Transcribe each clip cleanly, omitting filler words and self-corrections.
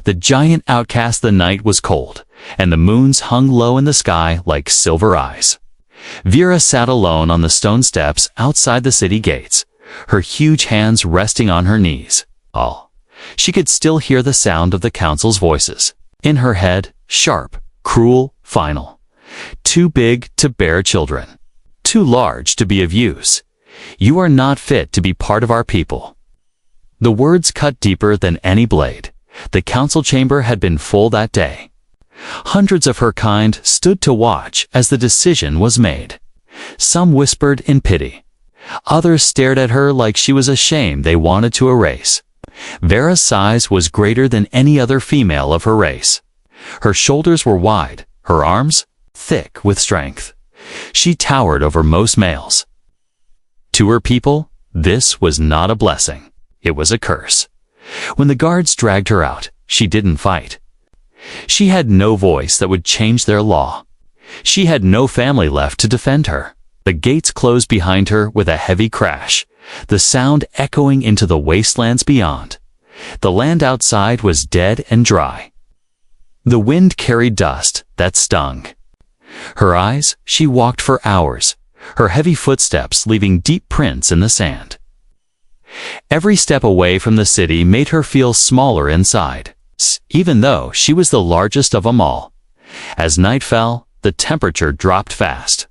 The giant outcast the night was cold, and the moons hung low in the sky like silver eyes. Vera sat alone on the stone steps outside the city gates, her huge hands resting on her knees. She could still hear the sound of the council's voices. In her head, sharp, cruel, final. Too big to bear children. Too large to be of use. You are not fit to be part of our people. The words cut deeper than any blade. The council chamber had been full that day. Hundreds of her kind stood to watch as the decision was made. Some whispered in pity. Others stared at her like she was a shame they wanted to erase. Vera's size was greater than any other female of her race. Her shoulders were wide, her arms thick with strength. She towered over most males. To her people, this was not a blessing. It was a curse. When the guards dragged her out, she didn't fight. She had no voice that would change their law. She had no family left to defend her. The gates closed behind her with a heavy crash, the sound echoing into the wastelands beyond. The land outside was dead and dry. The wind carried dust that stung. Her eyes, she walked for hours, her heavy footsteps leaving deep prints in the sand. Every step away from the city made her feel smaller inside, even though she was the largest of them all. As night fell, the temperature dropped fast.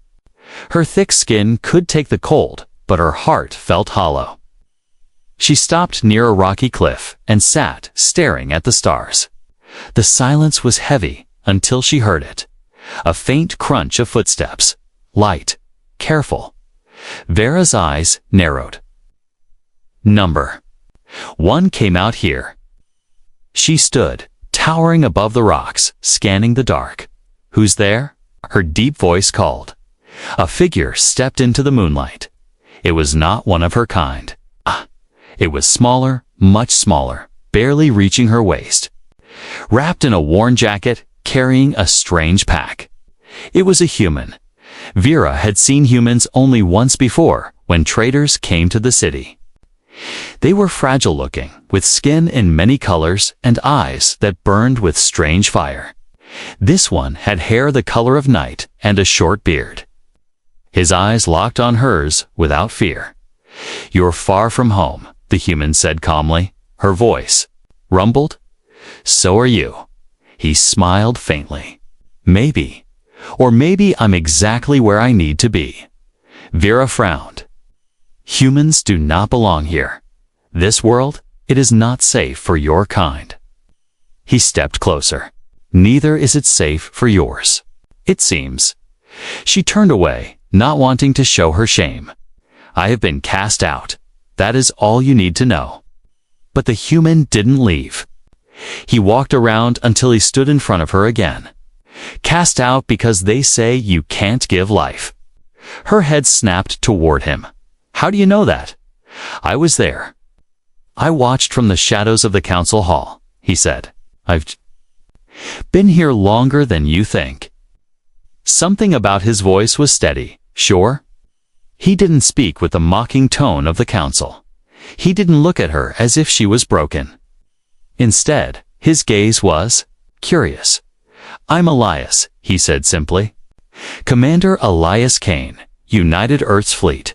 Her thick skin could take the cold, but her heart felt hollow. She stopped near a rocky cliff and sat, staring at the stars. The silence was heavy until she heard it. A faint crunch of footsteps. Light. Careful. Vera's eyes narrowed. Number 1 came out here. She stood, towering above the rocks, scanning the dark. Who's there? Her deep voice called. A figure stepped into the moonlight. It was not one of her kind. It was smaller, much smaller, barely reaching her waist. Wrapped in a worn jacket, carrying a strange pack. It was a human. Vera had seen humans only once before, when traders came to the city. They were fragile-looking, with skin in many colors and eyes that burned with strange fire. This one had hair the color of night and a short beard. His eyes locked on hers without fear. "You're far from home," the human said calmly. Her voice rumbled. "So are you." He smiled faintly. "Maybe. Or maybe I'm exactly where I need to be." Vera frowned. "Humans do not belong here. This world, it is not safe for your kind." He stepped closer. "Neither is it safe for yours, it seems." She turned away, not wanting to show her shame. "I have been cast out. That is all you need to know." But the human didn't leave. He walked around until he stood in front of her again. "Cast out because they say you can't give life." Her head snapped toward him. "How do you know that?" "I was there. I watched from the shadows of the council hall," he said. "I've been here longer than you think." Something about his voice was steady, sure. He didn't speak with the mocking tone of the council. He didn't look at her as if she was broken. Instead, his gaze was curious. "I'm Elias," he said simply. "Commander Elias Kane, United Earth's fleet.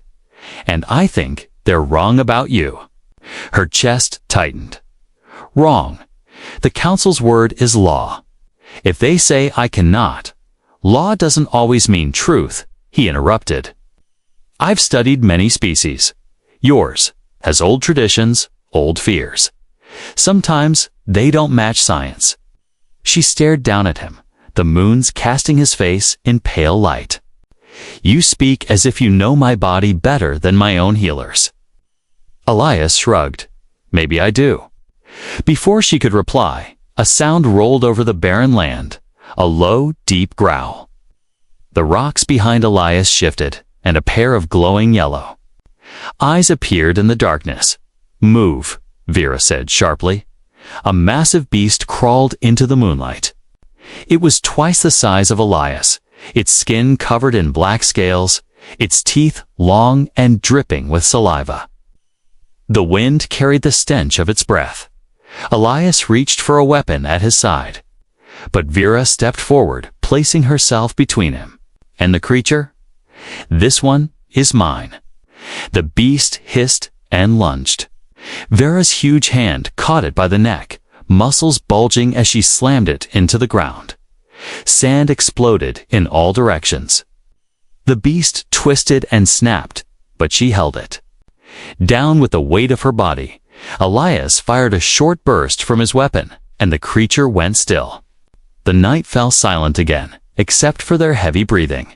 And I think they're wrong about you." Her chest tightened. "Wrong. The council's word is law. If they say I cannot, law doesn't always mean truth," he interrupted. "I've studied many species. Yours has old traditions, old fears. Sometimes they don't match science." She stared down at him, the moons casting his face in pale light. "You speak as if you know my body better than my own healers." Elias shrugged. "Maybe I do." Before she could reply, a sound rolled over the barren land, a low, deep growl. The rocks behind Elias shifted, and a pair of glowing yellow eyes appeared in the darkness. "Move," Vera said sharply. A massive beast crawled into the moonlight. It was twice the size of Elias, its skin covered in black scales, its teeth long and dripping with saliva. The wind carried the stench of its breath. Elias reached for a weapon at his side. But Vera stepped forward, placing herself between him. And the creature? This one is mine. The beast hissed and lunged. Vera's huge hand caught it by the neck, muscles bulging as she slammed it into the ground. Sand exploded in all directions. The beast twisted and snapped, but she held it. Down with the weight of her body, Elias fired a short burst from his weapon, and the creature went still. The night fell silent again, except for their heavy breathing.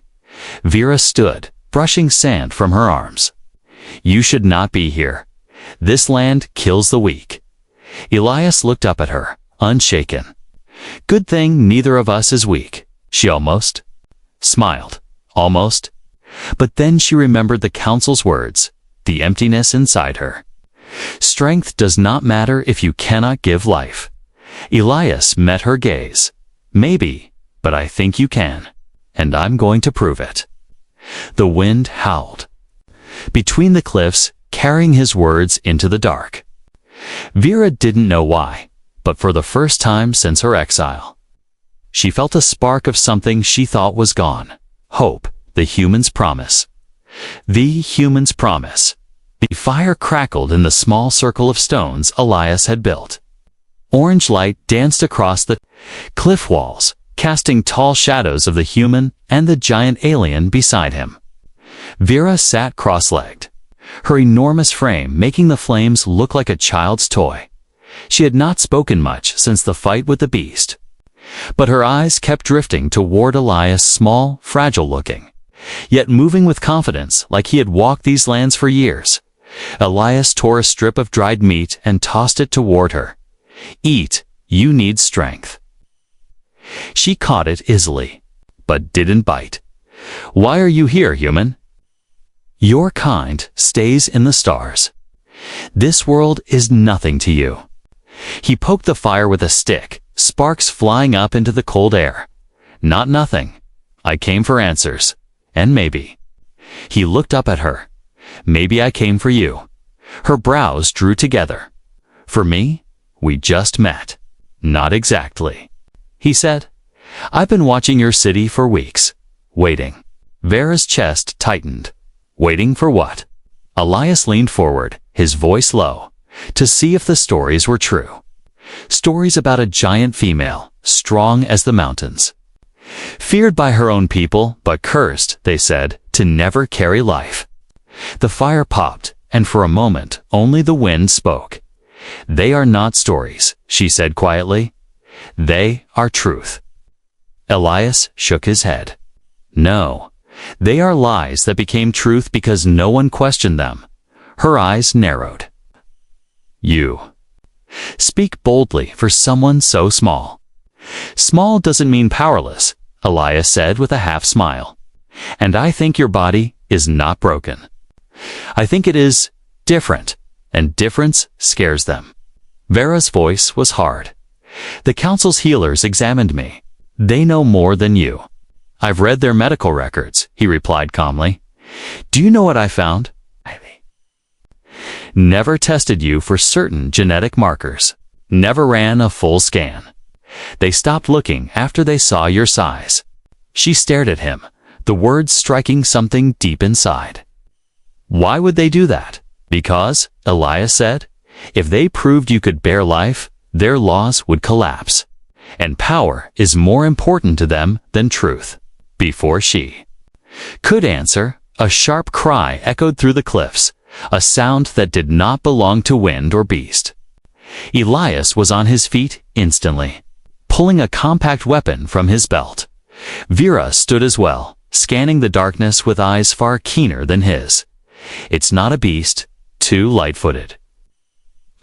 Vera stood, brushing sand from her arms. You should not be here. This land kills the weak. Elias looked up at her, unshaken. Good thing neither of us is weak, she almost smiled. Almost. But then she remembered the council's words, the emptiness inside her. Strength does not matter if you cannot give life. Elias met her gaze. Maybe, but I think you can, and I'm going to prove it. The wind howled between the cliffs, carrying his words into the dark. Vera didn't know why, but for the first time since her exile, she felt a spark of something she thought was gone. Hope, the human's promise. The human's promise. The fire crackled in the small circle of stones Elias had built. Orange light danced across the cliff walls, casting tall shadows of the human and the giant alien beside him. Vera sat cross-legged, her enormous frame making the flames look like a child's toy. She had not spoken much since the fight with the beast, but her eyes kept drifting toward Elias, small, fragile-looking, yet moving with confidence like he had walked these lands for years. Elias tore a strip of dried meat and tossed it toward her. Eat, you need strength. She caught it easily, but didn't bite. Why are you here, human? Your kind stays in the stars. This world is nothing to you. He poked the fire with a stick, sparks flying up into the cold air. Not nothing. I came for answers. And maybe. He looked up at her. Maybe I came for you. Her brows drew together. For me? We just met. Not exactly. He said, I've been watching your city for weeks. Waiting. Vera's chest tightened. Waiting for what? Elias leaned forward, his voice low, to see if the stories were true. Stories about a giant female, strong as the mountains. Feared by her own people, but cursed, they said, to never carry life. The fire popped, and for a moment, only the wind spoke. They are not stories, she said quietly. They are truth. Elias shook his head. No, they are lies that became truth because no one questioned them. Her eyes narrowed. You. Speak boldly for someone so small. Small doesn't mean powerless, Elias said with a half smile. And I think your body is not broken. I think it is different, and difference scares them. Vera's voice was hard. The council's healers examined me. They know more than you. I've read their medical records, he replied calmly. Do you know what I found? Never tested you for certain genetic markers. Never ran a full scan. They stopped looking after they saw your size. She stared at him, the words striking something deep inside. Why would they do that? Because, Elias said, if they proved you could bear life, their laws would collapse. And power is more important to them than truth. Before she could answer, a sharp cry echoed through the cliffs, a sound that did not belong to wind or beast. Elias was on his feet instantly, pulling a compact weapon from his belt. Vera stood as well, scanning the darkness with eyes far keener than his. It's not a beast, too light-footed.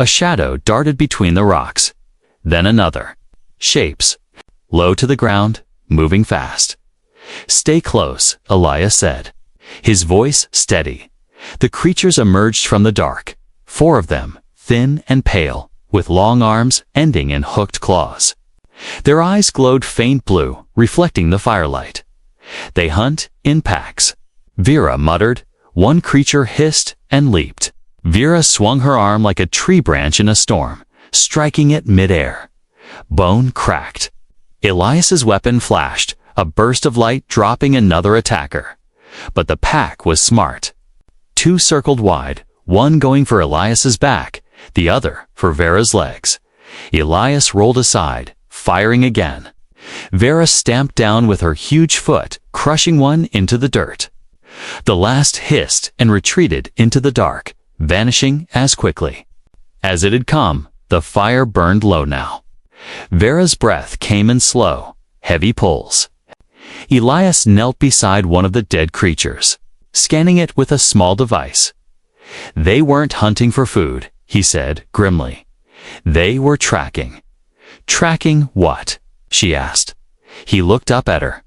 A shadow darted between the rocks. Then another. Shapes. Low to the ground, moving fast. Stay close, Elias said, his voice steady. The creatures emerged from the dark, 4 of them, thin and pale, with long arms ending in hooked claws. Their eyes glowed faint blue, reflecting the firelight. They hunt in packs. Vera muttered. One creature hissed and leaped. Vera swung her arm like a tree branch in a storm, striking it mid-air. Bone cracked. Elias's weapon flashed, a burst of light dropping another attacker. But the pack was smart. Two circled wide, one going for Elias's back, the other for Vera's legs. Elias rolled aside, firing again. Vera stamped down with her huge foot, crushing one into the dirt. The last hissed and retreated into the dark, vanishing as quickly. As it had come, the fire burned low now. Vera's breath came in slow, heavy pulls. Elias knelt beside one of the dead creatures, scanning it with a small device. They weren't hunting for food, he said grimly. They were tracking. Tracking what? She asked. He looked up at her.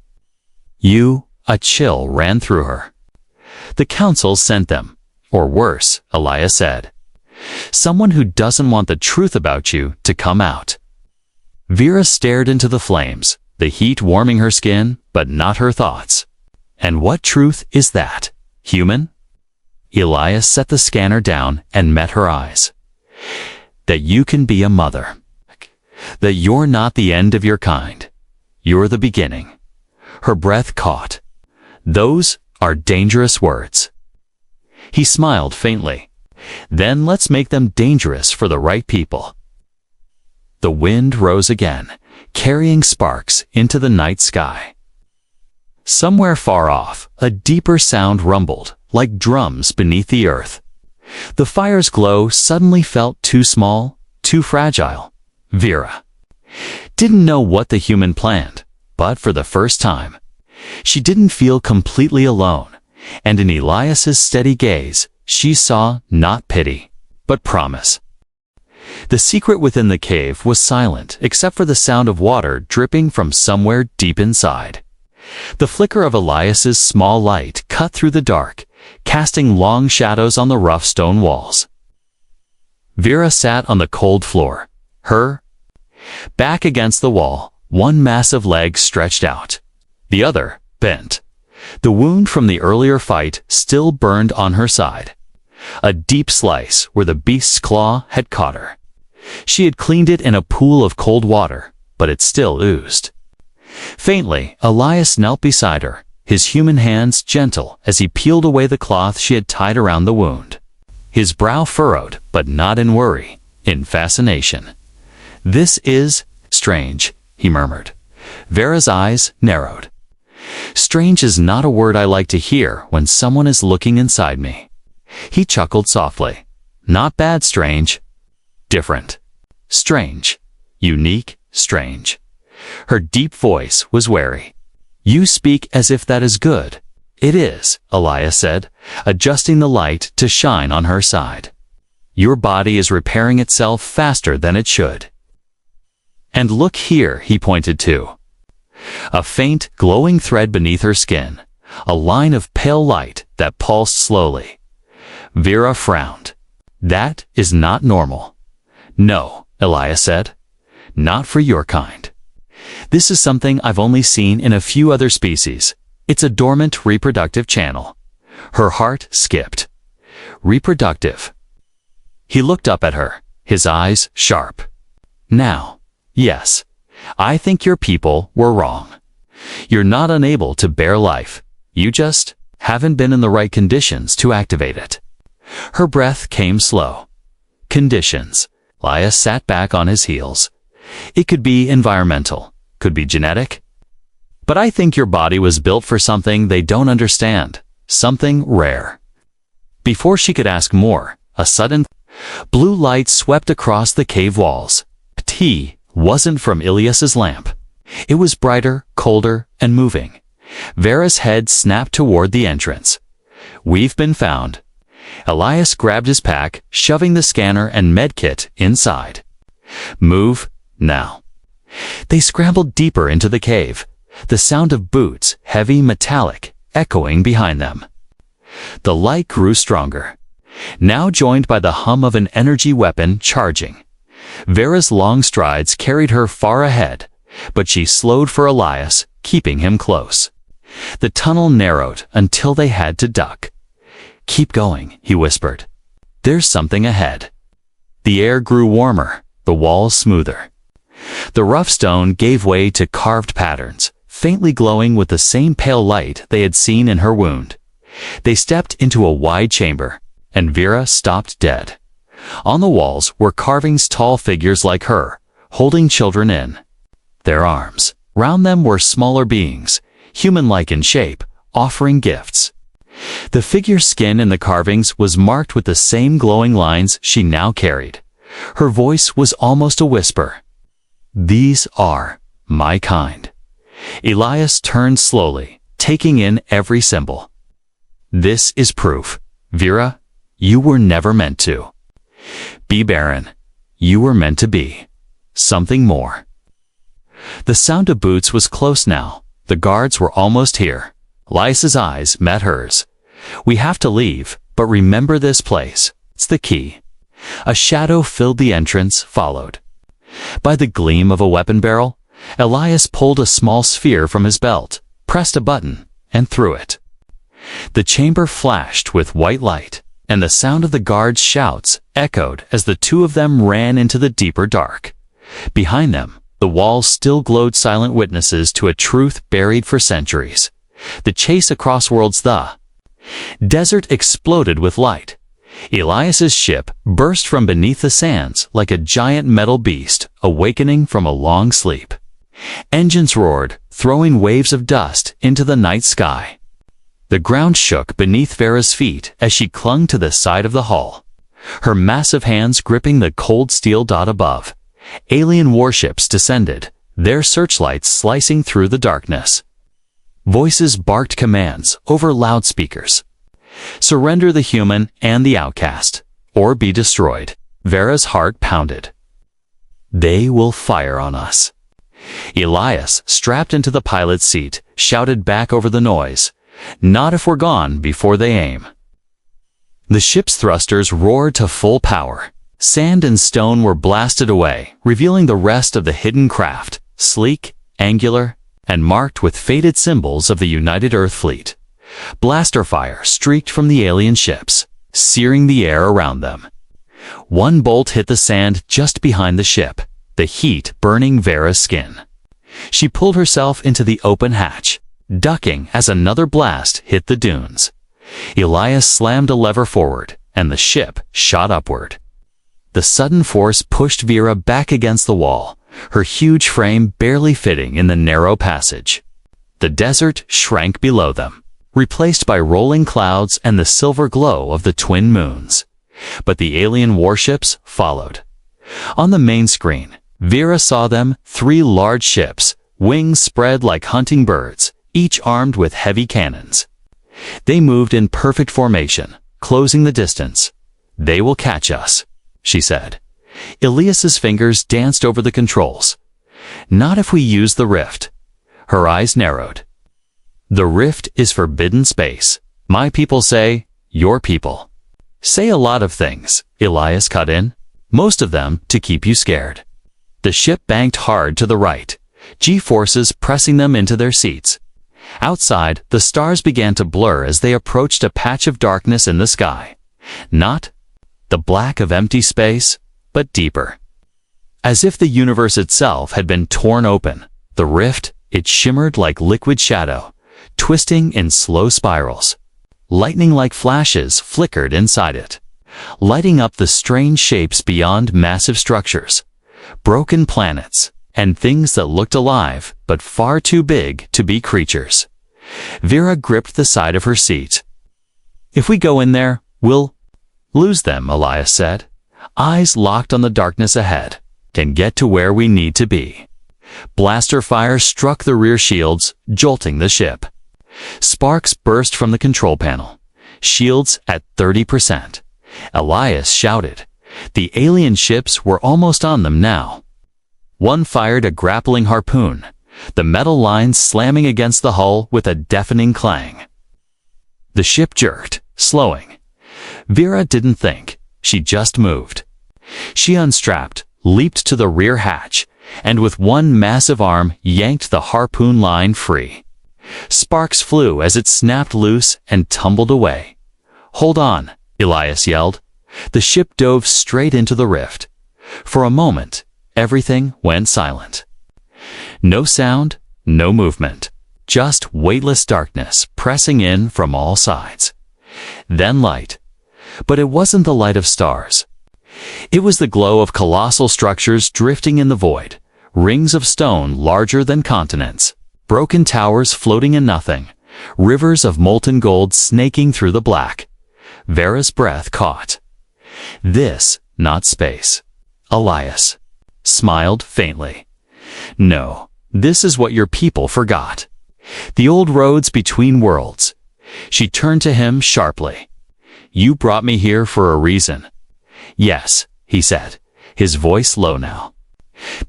You, a chill ran through her. The council sent them. Or worse, Elias said. Someone who doesn't want the truth about you to come out. Vera stared into the flames, the heat warming her skin, but not her thoughts. And what truth is that? Human? Elias set the scanner down and met her eyes. That you can be a mother. That you're not the end of your kind. You're the beginning. Her breath caught. Those are dangerous words. He smiled faintly. Then let's make them dangerous for the right people. The wind rose again, carrying sparks into the night sky. Somewhere far off, a deeper sound rumbled, like drums beneath the earth. The fire's glow suddenly felt too small, too fragile. Vera didn't know what the human planned, but for the first time, she didn't feel completely alone, and in Elias's steady gaze, she saw not pity, but promise. The secret within the cave was silent except for the sound of water dripping from somewhere deep inside. The flicker of Elias's small light cut through the dark, casting long shadows on the rough stone walls. Vera sat on the cold floor, her back against the wall, one massive leg stretched out, the other bent. The wound from the earlier fight still burned on her side. A deep slice where the beast's claw had caught her. She had cleaned it in a pool of cold water, but it still oozed. Faintly, Elias knelt beside her, his human hands gentle as he peeled away the cloth she had tied around the wound. His brow furrowed, but not in worry, in fascination. This is strange, he murmured. Vera's eyes narrowed. Strange is not a word I like to hear when someone is looking inside me. He chuckled softly. Not bad strange. Different. Strange. Unique, strange. Her deep voice was wary. You speak as if that is good. It is, Elias said, adjusting the light to shine on her side. Your body is repairing itself faster than it should. And look here, he pointed to. A faint, glowing thread beneath her skin, a line of pale light that pulsed slowly. Vera frowned. That is not normal. No, Elias said. Not for your kind. This is something I've only seen in a few other species. It's a dormant reproductive channel. Her heart skipped. Reproductive. He looked up at her, his eyes sharp. Now, yes, I think your people were wrong. You're not unable to bear life. You just haven't been in the right conditions to activate it. Her breath came slow. Conditions. Elias sat back on his heels. It could be environmental, could be genetic. But I think your body was built for something they don't understand, something rare. Before she could ask more, a sudden blue light swept across the cave walls. Tea wasn't from Elias's lamp. It was brighter, colder, and moving. Vera's head snapped toward the entrance. We've been found. Elias grabbed his pack, shoving the scanner and medkit inside. Move, now. They scrambled deeper into the cave, the sound of boots, heavy, metallic, echoing behind them. The light grew stronger, now joined by the hum of an energy weapon charging. Vera's long strides carried her far ahead, but she slowed for Elias, keeping him close. The tunnel narrowed until they had to duck. Keep going, he whispered. There's something ahead. The air grew warmer, the the walls smoother. The rough stone gave way to carved patterns, faintly glowing with the same pale light they had seen in her wound. They stepped into a wide chamber, and Vera stopped dead. On the walls were carvings tall figures like her, holding children in their arms. Round them were smaller beings, human-like in shape, offering gifts. The figure's skin in the carvings was marked with the same glowing lines she now carried. Her voice was almost a whisper. "These are my kind." Elias turned slowly, taking in every symbol. "This is proof. Vera, you were never meant to be barren. You were meant to be something more." The sound of boots was close now. The guards were almost here. Elias's eyes met hers. "We have to leave, but remember this place. It's the key." A shadow filled the entrance, followed by the gleam of a weapon barrel. Elias pulled a small sphere from his belt, pressed a button, and threw it. The chamber flashed with white light, and the sound of the guards' shouts echoed as the two of them ran into the deeper dark. Behind them, the walls still glowed, silent witnesses to a truth buried for centuries. The chase across worlds, the desert exploded with light. Elias's ship burst from beneath the sands like a giant metal beast awakening from a long sleep. Engines roared, throwing waves of dust into the night sky. The ground shook beneath Vera's feet as she clung to the side of the hull, her massive hands gripping the cold steel dot above. Alien warships descended, their searchlights slicing through the darkness. Voices barked commands over loudspeakers. "Surrender the human and the outcast, or be destroyed." Vera's heart pounded. "They will fire on us." Elias, strapped into the pilot's seat, shouted back over the noise, "Not if we're gone before they aim." The ship's thrusters roared to full power. Sand and stone were blasted away, revealing the rest of the hidden craft, sleek, angular, and marked with faded symbols of the United Earth Fleet. Blaster fire streaked from the alien ships, searing the air around them. One bolt hit the sand just behind the ship, the heat burning Vera's skin. She pulled herself into the open hatch, ducking as another blast hit the dunes. Elias slammed a lever forward, and the ship shot upward. The sudden force pushed Vera back against the wall, her huge frame barely fitting in the narrow passage. The desert shrank below them, replaced by rolling clouds and the silver glow of the twin moons. But the alien warships followed. On the main screen, Vera saw them, 3 large ships, wings spread like hunting birds, each armed with heavy cannons. They moved in perfect formation, closing the distance. "They will catch us," she said. Elias's fingers danced over the controls. "Not if we use the rift." Her eyes narrowed. "The rift is forbidden space. My people say, your people say a lot of things," Elias cut in. "Most of them to keep you scared." The ship banked hard to the right, G-forces pressing them into their seats. Outside, the stars began to blur as they approached a patch of darkness in the sky. Not the black of empty space, but deeper. As if the universe itself had been torn open, the rift, it shimmered like liquid shadow, twisting in slow spirals. Lightning-like flashes flickered inside it, lighting up the strange shapes beyond massive structures, broken planets, and things that looked alive but far too big to be creatures. Vera gripped the side of her seat. "If we go in there, we'll lose them," Elias said, eyes locked on the darkness ahead. "Can get to where we need to be." Blaster fire struck the rear shields, jolting the ship. Sparks burst from the control panel. Shields at 30%. Elias shouted. The alien ships were almost on them now. One fired a grappling harpoon, the metal lines slamming against the hull with a deafening clang. The ship jerked, slowing. Vera didn't think, she just moved. She unstrapped, leaped to the rear hatch, and with one massive arm yanked the harpoon line free. Sparks flew as it snapped loose and tumbled away. "Hold on," Elias yelled. The ship dove straight into the rift. For a moment, everything went silent. No sound, no movement, just weightless darkness pressing in from all sides. Then light. But it wasn't the light of stars. It was the glow of colossal structures drifting in the void, rings of stone larger than continents, broken towers floating in nothing, rivers of molten gold snaking through the black. Vera's breath caught. This, not space. Elias smiled faintly. No, this is what your people forgot. The old roads between worlds. She turned to him sharply. You brought me here for a reason. Yes, he said, his voice low now.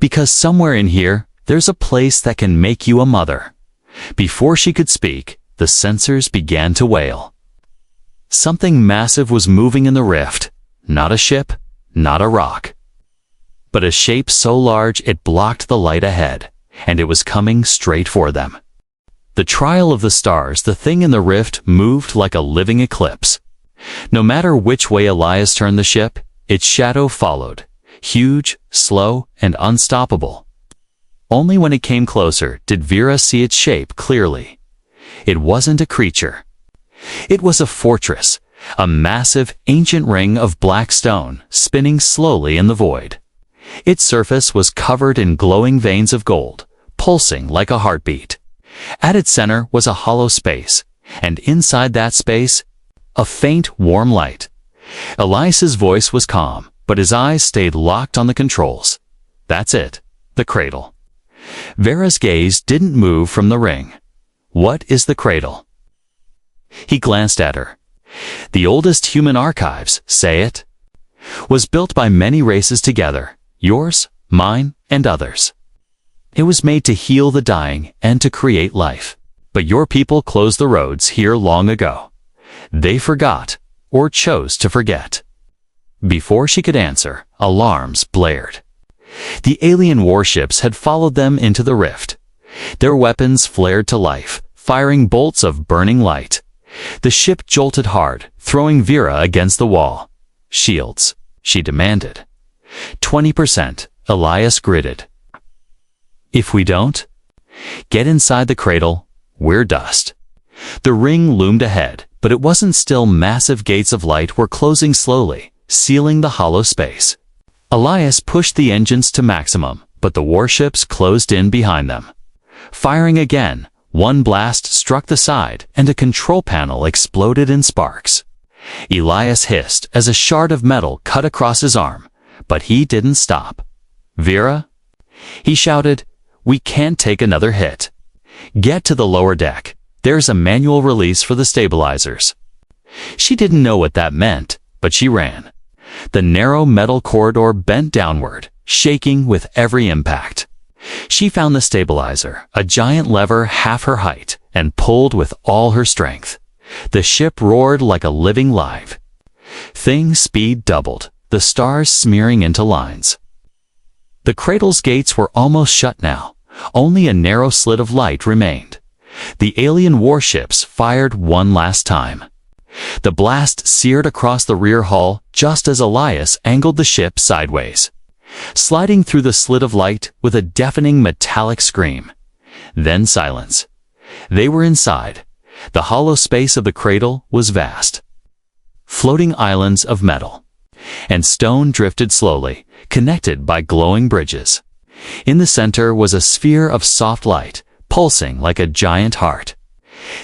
Because somewhere in here, there's a place that can make you a mother. Before she could speak, the sensors began to wail. Something massive was moving in the rift. Not a ship, not a rock, but a shape so large it blocked the light ahead, and it was coming straight for them. The trial of the stars, the thing in the rift moved like a living eclipse. No matter which way Elias turned the ship, its shadow followed, huge, slow, and unstoppable. Only when it came closer did Vera see its shape clearly. It wasn't a creature. It was a fortress, a massive, ancient ring of black stone spinning slowly in the void. Its surface was covered in glowing veins of gold, pulsing like a heartbeat. At its center was a hollow space, and inside that space, a faint, warm light. Elias's voice was calm, but his eyes stayed locked on the controls. That's it, the cradle. Vera's gaze didn't move from the ring. What is the cradle? He glanced at her. The oldest human archives, say it, was built by many races together, yours, mine, and others. It was made to heal the dying and to create life. But your people closed the roads here long ago. They forgot, or chose to forget. Before she could answer, alarms blared. The alien warships had followed them into the rift. Their weapons flared to life, firing bolts of burning light. The ship jolted hard, throwing Vera against the wall. Shields, she demanded. 20%, Elias gritted. If we don't get inside the cradle, we're dust. The ring loomed ahead, but it wasn't still. Massive gates of light were closing slowly, sealing the hollow space. Elias pushed the engines to maximum, but the warships closed in behind them. Firing again, one blast struck the side, and a control panel exploded in sparks. Elias hissed as a shard of metal cut across his arm, but he didn't stop. Vera? He shouted, we can't take another hit. Get to the lower deck. There's a manual release for the stabilizers. She didn't know what that meant, but she ran. The narrow metal corridor bent downward, shaking with every impact. She found the stabilizer, a giant lever half her height, and pulled with all her strength. The ship roared like a living live. Thing's speed doubled, the stars smearing into lines. The cradle's gates were almost shut now. Only a narrow slit of light remained. The alien warships fired one last time. The blast seared across the rear hull just as Elias angled the ship sideways, sliding through the slit of light with a deafening metallic scream. Then silence. They were inside. The hollow space of the cradle was vast. Floating islands of metal and stone drifted slowly, connected by glowing bridges. In the center was a sphere of soft light, pulsing like a giant heart.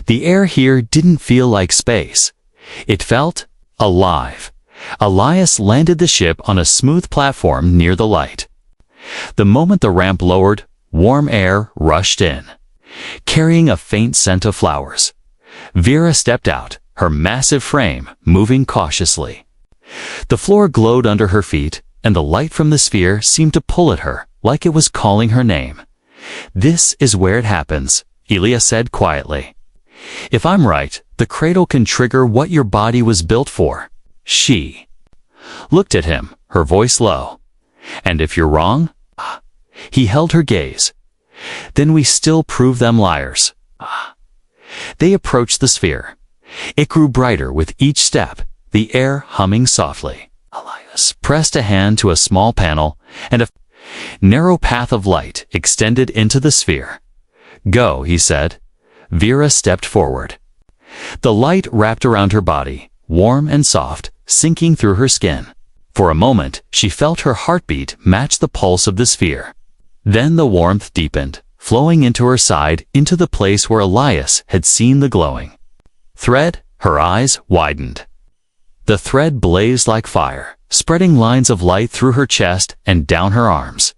The air here didn't feel like space. It felt alive. Elias landed the ship on a smooth platform near the light. The moment the ramp lowered, warm air rushed in, carrying a faint scent of flowers. Vera stepped out, her massive frame moving cautiously. The floor glowed under her feet, and the light from the sphere seemed to pull at her, like it was calling her name. This is where it happens, Elias said quietly. If I'm right, the cradle can trigger what your body was built for. She looked at him, her voice low. And if you're wrong? He held her gaze. Then we still prove them liars. They approached the sphere. It grew brighter with each step, the air humming softly. Elias pressed a hand to a small panel, and a narrow path of light extended into the sphere. "Go," he said. Vera stepped forward. The light wrapped around her body, warm and soft, sinking through her skin. For a moment, she felt her heartbeat match the pulse of the sphere. Then the warmth deepened, flowing into her side, into the place where Elias had seen the glowing thread. Her eyes widened. The thread blazed like fire, spreading lines of light through her chest and down her arms.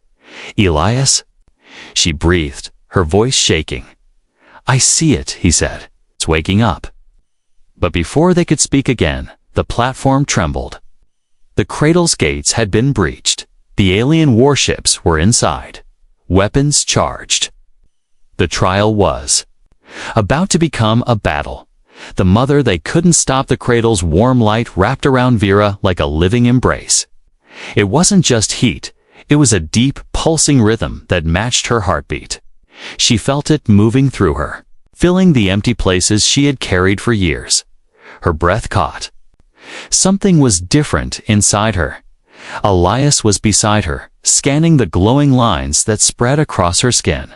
"Elias?" She breathed, her voice shaking. "I see it," he said. "It's waking up." But before they could speak again, the platform trembled. The cradle's gates had been breached. The alien warships were inside, weapons charged. The trial was about to become a battle. The mother they couldn't stop. The cradle's warm light wrapped around Vera like a living embrace. It wasn't just heat, it was a deep, pulsing rhythm that matched her heartbeat. She felt it moving through her, filling the empty places she had carried for years. Her breath caught. Something was different inside her. Elias was beside her, scanning the glowing lines that spread across her skin.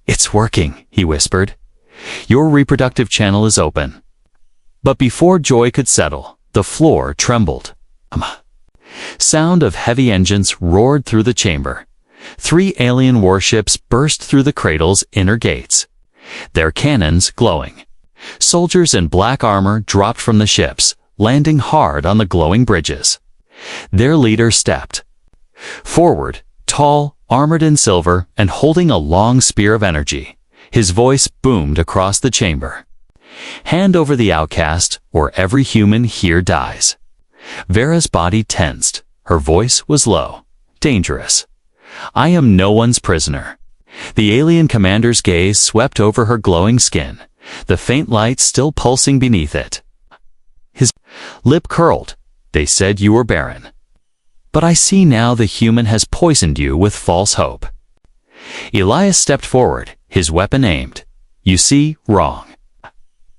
"It's working," he whispered. "Your reproductive channel is open." But before joy could settle, the floor trembled. Sound of heavy engines roared through the chamber. 3 alien warships burst through the cradle's inner gates, their cannons glowing. Soldiers in black armor dropped from the ships, landing hard on the glowing bridges. Their leader stepped forward, tall, armored in silver, and holding a long spear of energy. His voice boomed across the chamber. "Hand over the outcast, or every human here dies." Vera's body tensed. Her voice was low, dangerous. "I am no one's prisoner." The alien commander's gaze swept over her glowing skin, the faint light still pulsing beneath it. His lip curled. "They said you were barren. But I see now the human has poisoned you with false hope." Elias stepped forward, his weapon aimed. "You see, wrong.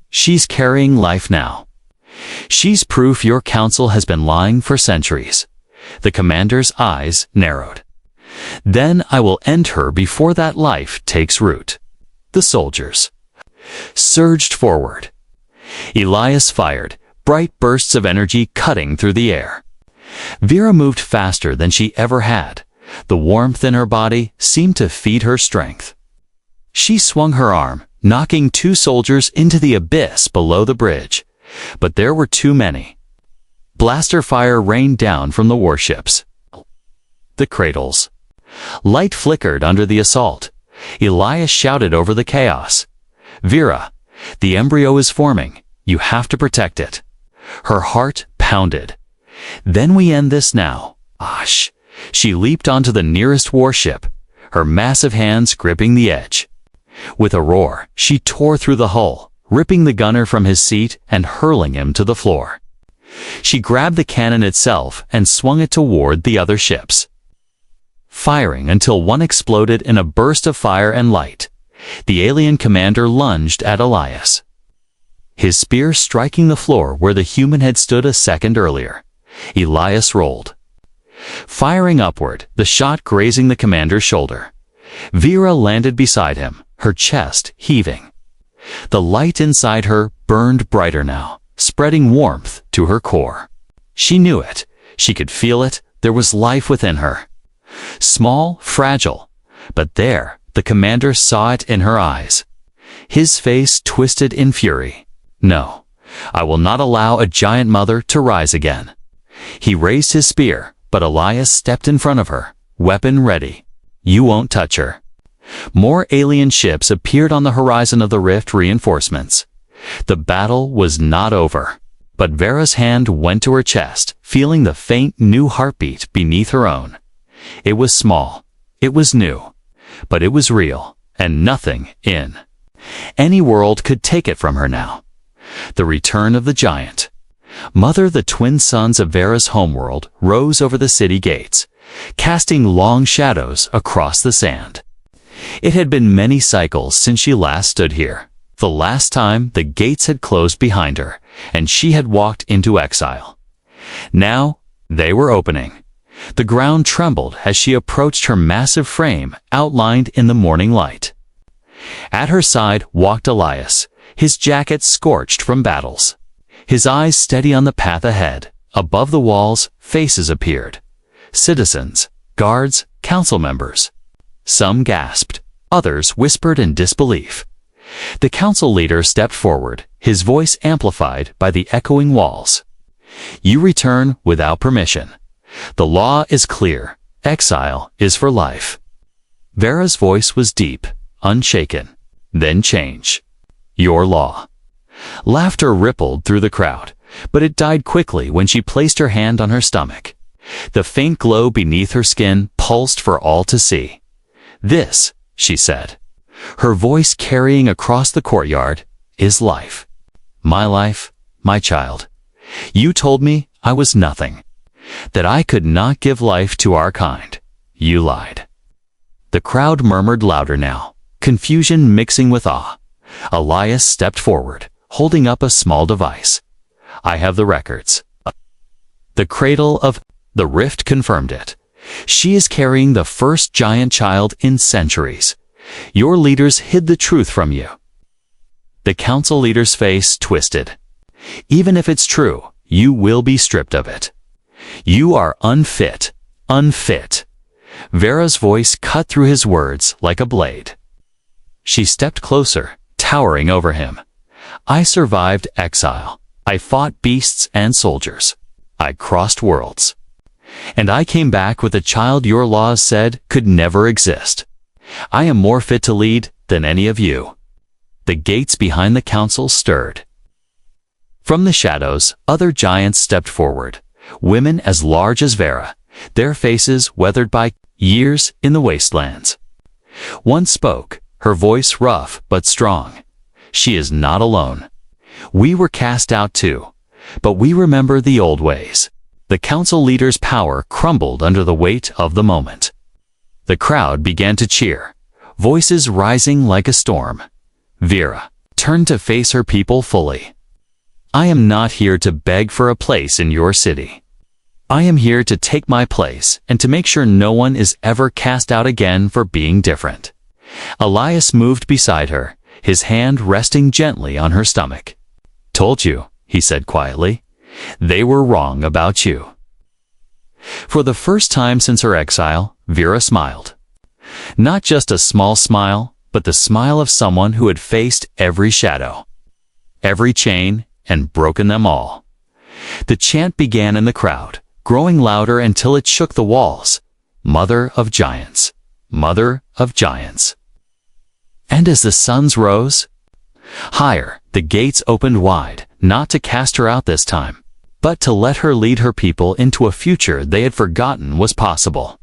She's carrying life now. She's proof your council has been lying for centuries." The commander's eyes narrowed. "Then I will end her before that life takes root." The soldiers surged forward. Elias fired, bright bursts of energy cutting through the air. Vera moved faster than she ever had. The warmth in her body seemed to feed her strength. She swung her arm, knocking 2 soldiers into the abyss below the bridge. But there were too many. Blaster fire rained down from the warships. The cradles. Light flickered under the assault. Elias shouted over the chaos. "Vera, the embryo is forming. You have to protect it." Her heart pounded. "Then we end this now." Osh! She leaped onto the nearest warship, her massive hands gripping the edge. With a roar, she tore through the hull, ripping the gunner from his seat and hurling him to the floor. She grabbed the cannon itself and swung it toward the other ships, firing until one exploded in a burst of fire and light. The alien commander lunged at Elias, his spear striking the floor where the human had stood a second earlier. Elias rolled, firing upward, the shot grazing the commander's shoulder. Vera landed beside him, her chest heaving. The light inside her burned brighter now, spreading warmth to her core. She knew it. She could feel it. There was life within her. Small, fragile, but there, the commander saw it in her eyes. His face twisted in fury. "No, I will not allow a giant mother to rise again." He raised his spear, but Elias stepped in front of her, weapon ready. "You won't touch her." More alien ships appeared on the horizon of the rift, reinforcements. The battle was not over, but Vera's hand went to her chest, feeling the faint new heartbeat beneath her own. It was small, it was new, but it was real, and nothing in any world could take it from her now. The return of the giant. Mother, the twin sons of Vera's homeworld, rose over the city gates, casting long shadows across the sand. It had been many cycles since she last stood here. The last time the gates had closed behind her, and she had walked into exile. Now, They were opening. The ground trembled as she approached her massive frame outlined in the morning light. At her side walked Elias, his jacket scorched from battles. His eyes steady on the path ahead. Above the walls, faces appeared. Citizens, guards, council members. Some gasped. Others whispered in disbelief. The council leader stepped forward, his voice amplified by the echoing walls. You return without permission. The law is clear. Exile is for life. Vera's voice was deep, unshaken. Then change. Your law. Laughter rippled through the crowd, but it died quickly when she placed her hand on her stomach. The faint glow beneath her skin pulsed for all to see. This, she said, her voice carrying across the courtyard, is life. My child. You told me I was nothing, that I could not give life to our kind. You lied. The crowd murmured louder now, confusion mixing with awe. Elias stepped forward, holding up a small device. I have the records. The cradle of the rift confirmed it. She is carrying the first giant child in centuries. Your leaders hid the truth from you. The council leader's face twisted. Even if it's true, you will be stripped of it. You are unfit. Vera's voice cut through his words like a blade. She stepped closer, towering over him. I survived exile. I fought beasts and soldiers. I crossed worlds. And I came back with a child your laws said could never exist. I am more fit to lead than any of you. The gates behind the council stirred. From the shadows, other giants stepped forward, women as large as Vera, their faces weathered by years in the wastelands. One spoke, her voice rough but strong. She is not alone. We were cast out too, but we remember the old ways. The council leader's power crumbled under the weight of the moment. The crowd began to cheer, voices rising like a storm. Vera turned to face her people fully. I am not here to beg for a place in your city. I am here to take my place and to make sure no one is ever cast out again for being different. Elias moved beside her, his hand resting gently on her stomach. Told you, he said quietly. They were wrong about you. For the first time since her exile, Vera smiled. Not just a small smile, but the smile of someone who had faced every shadow, every chain, and broken them all. The chant began in the crowd, growing louder until it shook the walls. Mother of giants, mother of giants. And as the suns rose higher, the gates opened wide, not to cast her out this time, but to let her lead her people into a future they had forgotten was possible.